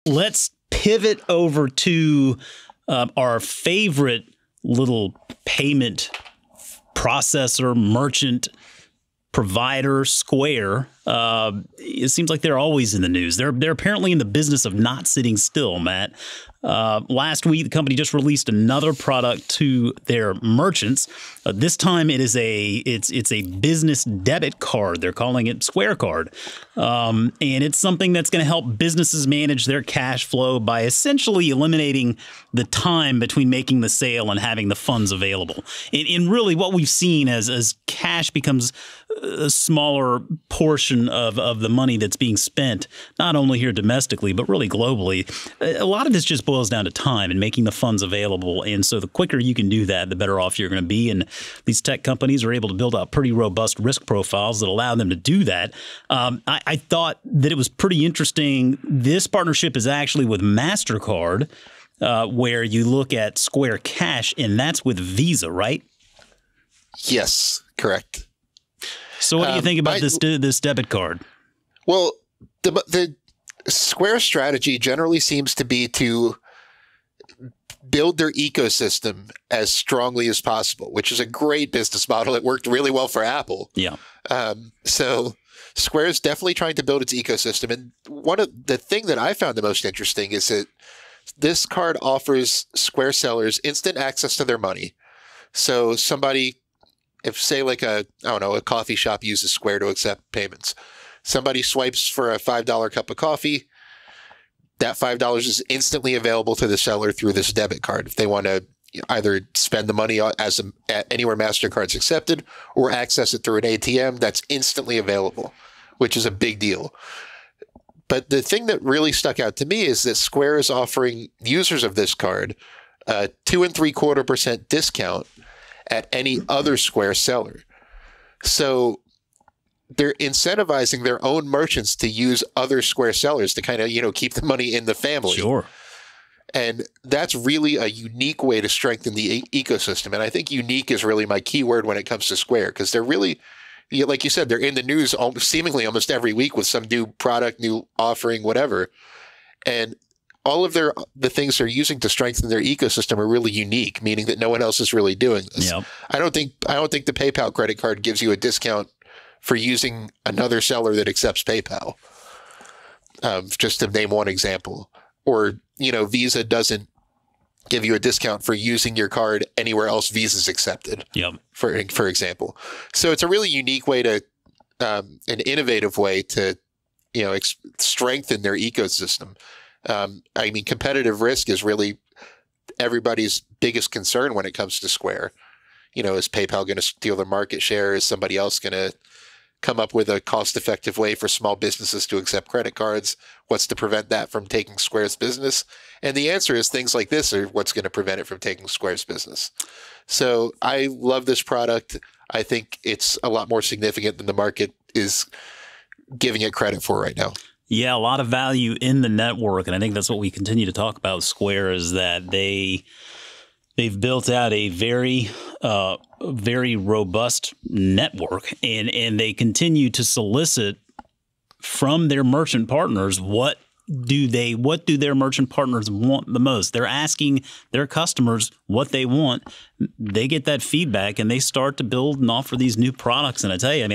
let's pivot over to our favorite little payment processor, merchant, provider, Square. It seems like they're always in the news. They're apparently in the business of not sitting still, Matt. Last week, the company just released another product to their merchants. This time, it's a business debit card. They're calling it Square Card, and it's something that's going to help businesses manage their cash flow by essentially eliminating the time between making the sale and having the funds available. And really, what we've seen as cash becomes a smaller portion of the money that's being spent, not only here domestically, but really globally, a lot of this just boils down to time and making the funds available. And so the quicker you can do that, the better off you're going to be. And these tech companies are able to build out pretty robust risk profiles that allow them to do that. I thought that it was pretty interesting. This partnership is actually with MasterCard, where you look at Square Cash, and that's with Visa, right? Yes, correct. So what do you think about this debit card? Well, the Square strategy generally seems to be to build their ecosystem as strongly as possible, which is a great business model. It worked really well for Apple. Yeah. So Square is definitely trying to build its ecosystem. And one of the thing that I found the most interesting is that this card offers Square sellers instant access to their money. So somebody, if say like a coffee shop uses Square to accept payments, somebody swipes for a $5 cup of coffee, that $5 is instantly available to the seller through this debit card. If they want to either spend the money anywhere MasterCard's accepted or access it through an ATM, that's instantly available, which is a big deal. But the thing that really stuck out to me is that Square is offering users of this card a 2.75% discount at any other Square seller. So they're incentivizing their own merchants to use other Square sellers to kind of, keep the money in the family. Sure. And that's really a unique way to strengthen the ecosystem. And I think unique is really my key word when it comes to Square, because they're really, like you said, they're in the news seemingly almost every week with some new product, new offering, whatever. And all of the things they're using to strengthen their ecosystem are really unique, meaning that no one else is really doing this. Yep. I don't think the PayPal credit card gives you a discount for using another seller that accepts PayPal. Just to name one example. Or, Visa doesn't give you a discount for using your card anywhere else Visa's accepted. Yep. For example. So it's a really unique way to, an innovative way to, strengthen their ecosystem. Competitive risk is really everybody's biggest concern when it comes to Square. Is PayPal going to steal their market share? Is somebody else going to come up with a cost-effective way for small businesses to accept credit cards? What's to prevent that from taking Square's business? And the answer is things like this are what's going to prevent it from taking Square's business. So I love this product. I think it's a lot more significant than the market is giving it credit for right now. Yeah, a lot of value in the network. And I think that's what we continue to talk about with Square, is that they've built out a very robust network, and they continue to solicit from their merchant partners what do their merchant partners want the most. They're asking their customers what they want. They get that feedback, and they start to build and offer these new products. And I tell you,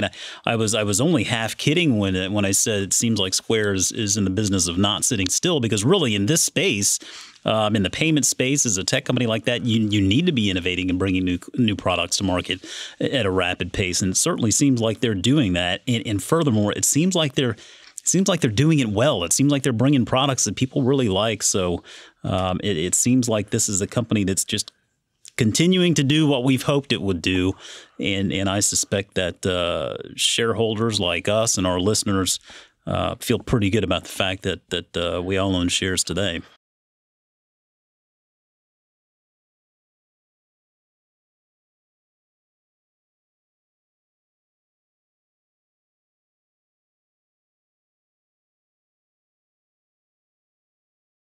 I was only half kidding when I said it seems like Square is in the business of not sitting still, because really in this space, in the payment space, as a tech company like that, you need to be innovating and bringing new products to market at a rapid pace. And it certainly seems like they're doing that. And furthermore, it seems like they're doing it well. It seems like they're bringing products that people really like. So it seems like this is a company that's just continuing to do what we've hoped it would do. And I suspect that shareholders like us and our listeners feel pretty good about the fact that we all own shares today.